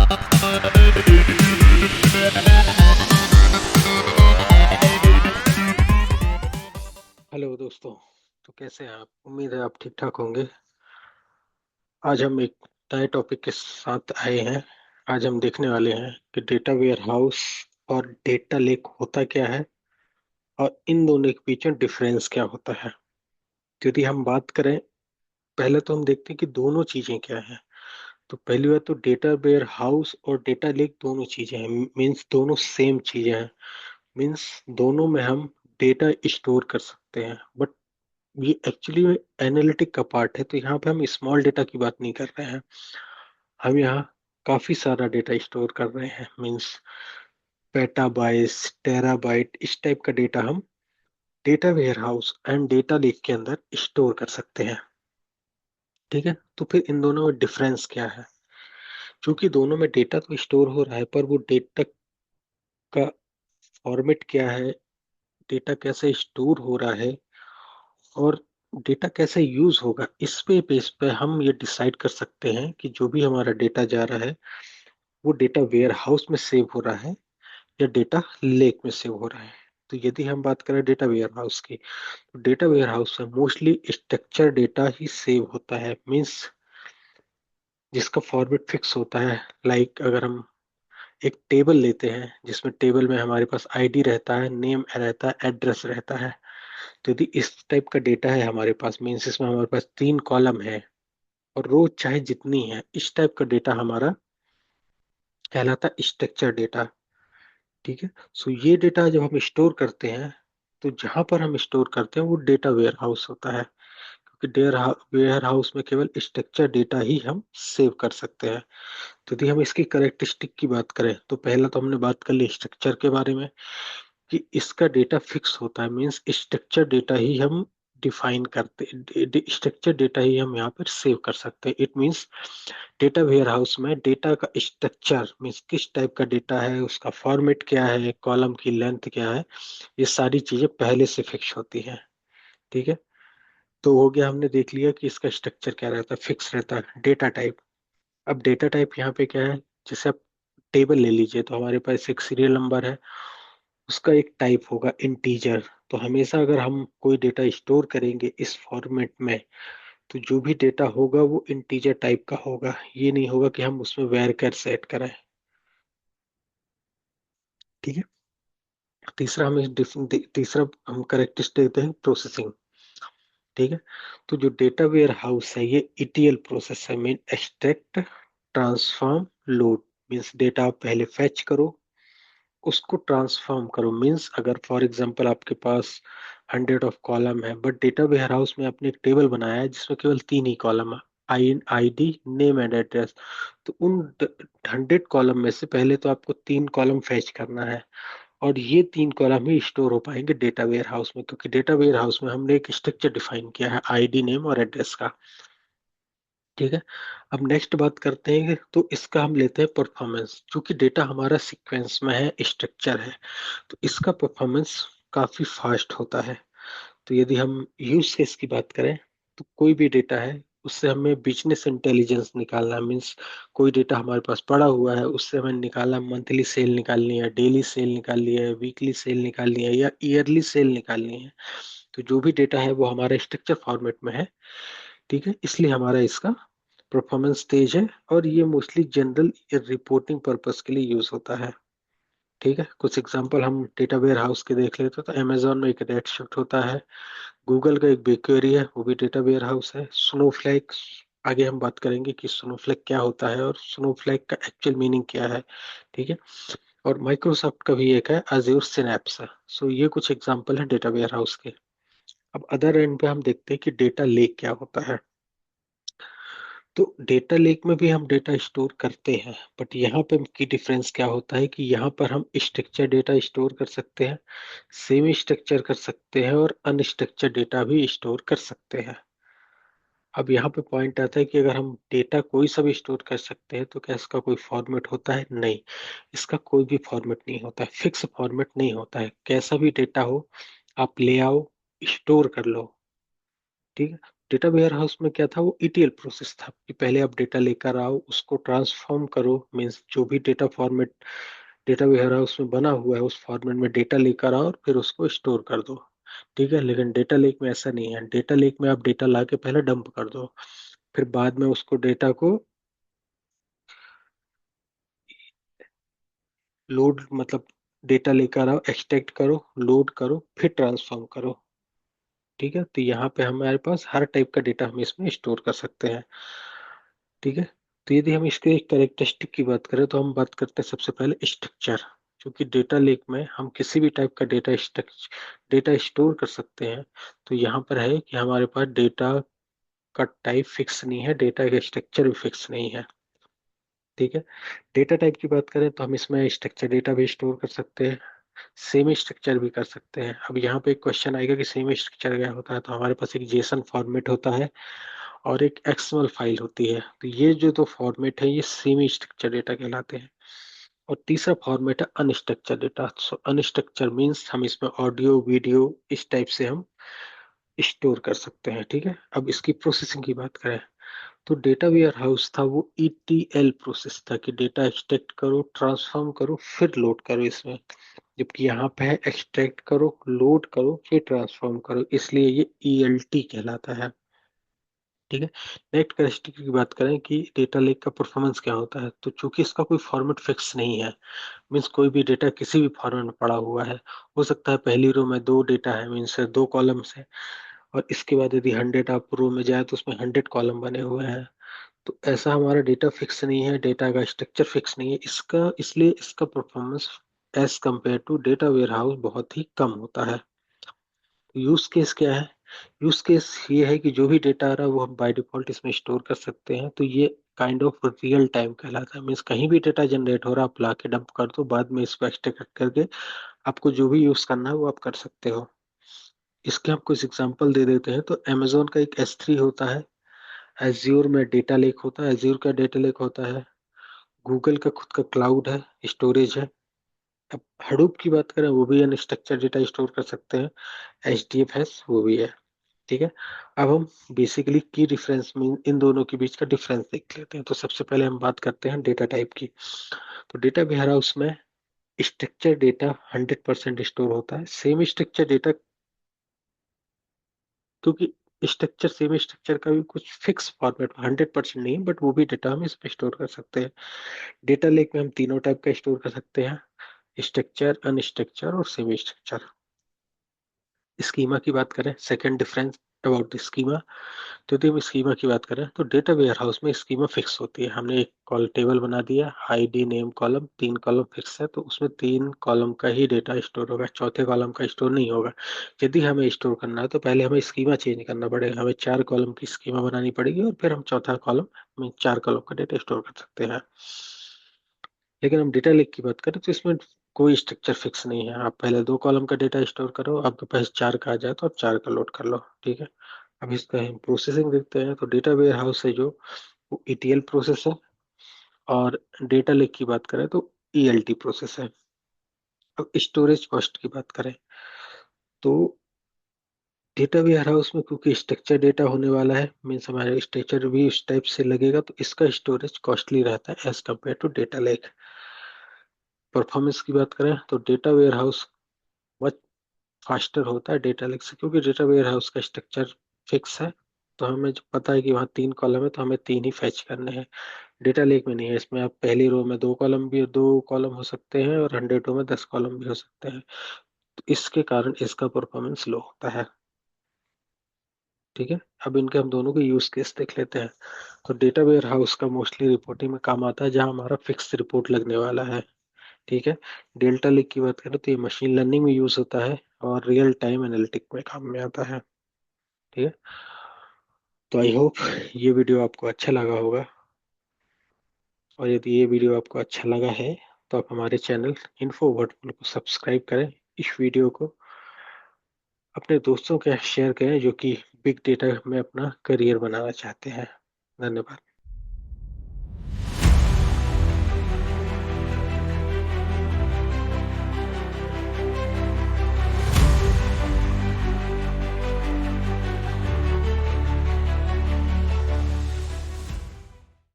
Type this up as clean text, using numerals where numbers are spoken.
Hello दोस्तों। तो कैसे हैं आप? उम्मीद है आप ठीक ठाक होंगे। आज हम एक नए टॉपिक के साथ आए हैं। आज हम देखने वाले हैं कि डेटा वेयर हाउस और डेटा लेक होता क्या है और इन दोनों के बीच में डिफरेंस क्या होता है। तो यदि हम बात करें, पहले तो हम देखते हैं कि दोनों चीजें क्या हैं। तो पहली बात तो डेटा वेयर हाउस और डेटा लेक दोनों चीजें हैं, मीन्स दोनों सेम चीजें हैं। मीन्स दोनों में हम डेटा स्टोर कर सकते हैं, बट ये एक्चुअली एनालिटिक का पार्ट है। तो यहाँ पे हम स्मॉल डेटा की बात नहीं कर रहे हैं, हम यहाँ काफी सारा डेटा स्टोर कर रहे हैं। मीन्स पेटाबाइट्स, टेराबाइट, इस टाइप का डेटा हम data warehouse and data lake के अंदर स्टोर कर सकते हैं। ठीक है, तो फिर इन दोनों में डिफरेंस क्या है? क्योंकि दोनों में डेटा तो स्टोर हो रहा है, पर वो डेटा का फॉर्मेट क्या है, डेटा कैसे स्टोर हो रहा है और डेटा कैसे यूज होगा, इस पे बेस पे हम ये डिसाइड कर सकते हैं कि जो भी हमारा डेटा जा रहा है वो डेटा वेयर हाउस में सेव हो रहा है या डेटा लेक में सेव हो रहा है। तो यदि हम बात करें डेटा वेयर हाउस की, तो डेटा वेयर हाउस में मोस्टली स्ट्रक्चर डेटा ही सेव होता है। मीन्स जिसका फॉर्मेट फिक्स होता है। लाइक अगर हम एक टेबल लेते हैं जिसमें टेबल में हमारे पास आईडी रहता है, नेम रहता है, एड्रेस रहता है। तो यदि इस टाइप का डेटा है हमारे पास, मीन्स इसमें हमारे पास 3 कॉलम है और रो चाहे जितनी है, इस टाइप का डेटा हमारा कहलाता है स्ट्रक्चर डेटा। ठीक है, सो ये डेटा जब हम स्टोर करते हैं, तो जहां पर हम स्टोर करते हैं वो डेटा वेयर हाउस होता है। क्योंकि वेयर हाउस में केवल स्ट्रक्चर डेटा ही हम सेव कर सकते हैं। तो यदि हम इसकी करेक्टरिस्टिक की बात करें, तो पहला तो हमने बात कर ली स्ट्रक्चर के बारे में कि इसका डेटा फिक्स होता है। मीन्स स्ट्रक्चर डेटा ही हम डिफाइन करते, स्ट्रक्चर डेटा ही हम यहाँ पर सेव कर सकते हैं। It means data warehouse में डेटा का स्ट्रक्चर, मीन्स किस टाइप का डेटा है, उसका फॉर्मेट क्या है, कॉलम की लेंथ क्या है, ये सारी चीजें पहले से फिक्स होती हैं। ठीक है, तो हो गया, हमने देख लिया कि इसका स्ट्रक्चर क्या रहता है, फिक्स रहता है। डेटा टाइप, अब डेटा टाइप यहाँ पे क्या है, जैसे आप टेबल ले लीजिए, तो हमारे पास एक सीरियल नंबर है, उसका एक टाइप होगा इंटीजर। तो हमेशा अगर हम कोई डेटा स्टोर करेंगे इस फॉर्मेट में, तो जो भी डेटा होगा वो इंटीजर टाइप का होगा। ये नहीं होगा कि हम उसमें वैर सेट कराएं। ठीक है, तीसरा हम करेक्टरिस्टिक देते हैं प्रोसेसिंग। ठीक है, तो जो डेटा वेयर हाउस है ये ETL प्रोसेस है। Mean extract, transform, load. Means data आप पहले फेच करो, उसको ट्रांसफॉर्म करो। मीन्स अगर फॉर एग्जांपल आपके पास 100 ऑफ कॉलम है, बट डेटा वेयर हाउस में आपने एक टेबल बनाया है जिसमें केवल 3 ही कॉलम है, आईडी, नेम एंड एड्रेस। तो उन 100 कॉलम में से पहले तो आपको 3 कॉलम फैच करना है, और ये 3 कॉलम ही स्टोर हो पाएंगे डेटा वेयर हाउस में, क्योंकि डेटा वेयर हाउस में हमने एक स्ट्रक्चर डिफाइन किया है आईडी, नेम और एड्रेस का। ठीक है, अब नेक्स्ट बात करते हैं तो इसका हम लेते हैं परफॉर्मेंस। क्योंकि डेटा हमारा सीक्वेंस में है, स्ट्रक्चर है, तो इसका परफॉर्मेंस काफी फास्ट होता है। तो यदि हम यूज केस की बात करें, तो कोई भी डेटा है उससे हमें बिजनेस इंटेलिजेंस निकालना है। मीन्स कोई डेटा हमारे पास पड़ा हुआ है, उससे हमें निकालना, मंथली सेल निकालनी है, डेली सेल निकालनी है, वीकली सेल निकालनी है या ईयरली सेल निकालनी है। तो जो भी डेटा है वो हमारे स्ट्रक्चर फॉर्मेट में है। ठीक है, इसलिए हमारा इसका परफॉर्मेंस तेज है, और ये मोस्टली जनरल रिपोर्टिंग पर्पस के लिए यूज होता है। ठीक है, कुछ एग्जांपल हम डेटा वेयर हाउस के देख लेते हैं। तो अमेजोन में एक रेड शिफ्ट होता है, गूगल का एक BigQuery है, वो भी डेटा वेयर हाउस है। स्नोफ्लैक, आगे हम बात करेंगे कि स्नोफ्लैक क्या होता है और स्नोफ्लैक का एक्चुअल मीनिंग क्या है। ठीक है, और माइक्रोसॉफ्ट का भी एक है अज्योर सिनैप्स। सो ये कुछ एग्जांपल है डेटा वेयर हाउस के। अब अदर एंड पे हम देखते हैं कि डेटा लेक क्या होता है। तो डेटा लेक में भी हम डेटा स्टोर करते हैं, बट यहाँ पे की डिफरेंस क्या होता है कि यहाँ पर हम स्ट्रक्चर डेटा स्टोर कर सकते हैं, सेमी स्ट्रक्चर कर सकते हैं और अनस्ट्रक्चर डेटा भी स्टोर कर सकते हैं। अब यहाँ पे पॉइंट आता है कि अगर हम डेटा कोई सा भी स्टोर कर सकते हैं, तो क्या इसका कोई फॉर्मेट होता है? नहीं, इसका कोई भी फॉर्मेट नहीं होता है, फिक्स फॉर्मेट नहीं होता है। कैसा भी डेटा हो, आप ले आओ, स्टोर कर लो। ठीक है, डेटा वेयर हाउस में क्या था, वो ईटीएल प्रोसेस था कि पहले आप डेटा लेकर आओ, उसको ट्रांसफॉर्म करो, मीन्स जो भी data format data warehouse में बना हुआ है उस फॉर्मेट में डेटा लेकर आओ और फिर उसको स्टोर कर दो। ठीक है, लेकिन डेटा लेक में ऐसा नहीं है। डेटा लेक में आप डेटा ला के पहले डंप कर दो, फिर बाद में उसको डेटा को लोड, मतलब डेटा लेकर आओ, एक्सट्रैक्ट करो, लोड करो, फिर ट्रांसफॉर्म करो। ठीक है, तो यहाँ पे हमारे पास हर टाइप का डेटा हम इसमें स्टोर कर सकते हैं। ठीक है, तो यदि हम इसके एक कैरेक्टरिस्टिक की बात करें तो हम बात करते हैं सबसे पहले स्ट्रक्चर। क्योंकि डेटा लेक में हम किसी भी टाइप का डेटा स्टोर कर सकते हैं। तो यहाँ पर है कि हमारे पास डेटा का टाइप फिक्स नहीं है, डेटा का स्ट्रक्चर भी फिक्स नहीं है। ठीक है, डेटा टाइप की बात करें तो हम इसमें स्ट्रक्चर डेटा भी स्टोर कर सकते हैं, सेमी स्ट्रक्चर भी कर सकते हैं। अब यहाँ पे एक क्वेश्चन आएगा कि सेमी स्ट्रक्चर क्या होता है, तो हमारे पास एक जेसन फॉर्मेट होता है और एक एक्सएमएल फाइल होती है। तो ये जो दो फॉर्मेट है ये सेमी स्ट्रक्चर डेटा कहलाते हैं। और तीसरा फॉर्मेट है अनस्ट्रक्चर डेटा। सो अनस्ट्रक्चर मीन्स हम इसमें ऑडियो वीडियो इस टाइप से हम स्टोर कर सकते हैं। ठीक है, अब इसकी प्रोसेसिंग की बात करें तो डेटा वेयर हाउस था वो ईटीएल प्रोसेस था कि डेटा एक्सट्रैक्ट करो, ट्रांसफॉर्म करो, फिर लोड करो इसमें। जबकि यहाँ पे है एक्सट्रैक्ट करो, लोड करो, फिर ट्रांसफॉर्म करो, इसलिए ये ईएलटी कहलाता है। ठीक है, नेक्स्ट कैरेक्टरिस्टिक की बात करें कि डेटा लेक का परफॉर्मेंस क्या होता है, तो चूंकि इसका कोई फॉर्मेट फिक्स नहीं है, मीन्स कोई भी डेटा किसी भी फॉर्मेट में पड़ा हुआ है, हो सकता है पहली रो में दो डेटा है, मीन्स दो कॉलम्स है, और इसके बाद यदि 100 आप रो में जाए तो उसमें 100 कॉलम बने हुए हैं। तो ऐसा हमारा डेटा फिक्स नहीं है, डेटा का स्ट्रक्चर फिक्स नहीं है इसका, इसलिए इसका performance as compare to data warehouse बहुत ही कम होता है। यूज केस क्या है, यूज केस ये है कि जो भी डेटा आ रहा है वो हम बाय डिफॉल्ट इसमें स्टोर कर सकते हैं। तो ये काइंड ऑफ रियल टाइम कहलाता है, मीन्स कहीं भी डेटा जनरेट हो रहा है आप ला के डंप कर दो, बाद में इसको एक्सट्रैक्ट करके आपको जो भी यूज करना है वो आप कर सकते हो। इसके हम कुछ एग्जांपल दे देते हैं। तो अमेजोन का एक S3 होता है, एज्योर में डेटा लेक होता है, एज्योर का डेटा लेक होता है, गूगल का खुद का क्लाउड है, स्टोरेज है। अब हडूप की बात करें वो भी अनस्ट्रक्चर्ड डेटा स्टोर कर सकते हैं, HDFS वो भी है। ठीक है, अब हम बेसिकली की डिफरेंस में इन दोनों के बीच का डिफरेंस देख लेते हैं। तो सबसे पहले हम बात करते हैं डेटा टाइप की। तो डेटा वेयर हाउस में स्ट्रक्चर डेटा 100% स्टोर होता है, सेम स्ट्रक्चर डेटा, क्योंकि स्ट्रक्चर सेम स्ट्रक्चर का भी कुछ फिक्स फॉर्मेट 100% नहीं है, बट वो भी डेटा हम इसमें स्टोर कर सकते हैं। डेटा लेक में हम तीनों टाइप का स्टोर कर सकते हैं, स्ट्रक्चर, अनस्ट्रक्चर और सेमी स्ट्रक्चर। स्कीमा की बात करें, सेकंड डिफरेंस अबाउट स्कीमा, तो यदि हम स्कीमा की बात करें तो डेटा वेयर हाउस में स्कीमा फिक्स होती है। हमने एक कॉल टेबल बना दिया, आईडी नेम कॉलम, तीन कॉलम फिक्स है, तो उसमें तीन कॉलम का ही डेटा स्टोर होगा, चौथे कॉलम का स्टोर नहीं होगा। यदि हमें स्टोर करना है तो पहले हमें स्कीमा चेंज करना पड़ेगा, हमें चार कॉलम की स्कीमा बनानी पड़ेगी और फिर हम चौथा कॉलम में चार कॉलम का डेटा स्टोर कर सकते हैं। लेकिन हम डेटा लेक की बात करें तो इसमें कोई स्ट्रक्चर फिक्स नहीं है, आप पहले दो कॉलम का डेटा स्टोर करो, आपके पास चार का आ जाए तो आप चार का लोड कर लो। ठीक है, अब इसका हम प्रोसेसिंग देखते हैं। तो डेटा वेयर हाउस है जो वो ETL प्रोसेस है, और डेटा लेक की बात करें तो ELT प्रोसेस है। अब स्टोरेज कॉस्ट की बात करें तो डेटा वेयर हाउस में क्योंकि स्ट्रक्चर डेटा होने वाला है, मीन्स हमारे स्ट्रक्चर भी उस टाइप से लगेगा, तो इसका स्टोरेज कॉस्टली रहता है as compare to data lake. Performance की बात करें तो डेटा वेयर हाउस फास्टर होता है डेटा लेक से, क्योंकि डेटा वेयर हाउस का स्ट्रक्चर फिक्स है। तो हमें जो पता है कि वहाँ तीन कॉलम है तो हमें तीन ही फैच करने हैं। डेटा लेक में नहीं है, इसमें आप पहली रो में दो कॉलम हो सकते हैं और 100 रो में 10 कॉलम भी हो सकते हैं। तो इसके कारण इसका परफॉर्मेंस लो होता है। ठीक है, अब इनके हम दोनों के यूज केस देख लेते हैं। तो डेटा वेयर हाउस का मोस्टली रिपोर्टिंग में काम आता है जहाँ हमारा फिक्स रिपोर्ट लगने वाला है। ठीक है, डेल्टा लेक की बात करें तो ये मशीन लर्निंग में यूज होता है और रियल टाइम एनालिटिक में काम में आता है। ठीक है, तो आई होप ये वीडियो आपको अच्छा लगा होगा, और यदि ये वीडियो आपको अच्छा लगा है तो आप हमारे चैनल इन्फो वर्डपुल को सब्सक्राइब करें, इस वीडियो को अपने दोस्तों के साथ शेयर करें जो कि बिग डेटा में अपना करियर बनाना चाहते हैं। धन्यवाद।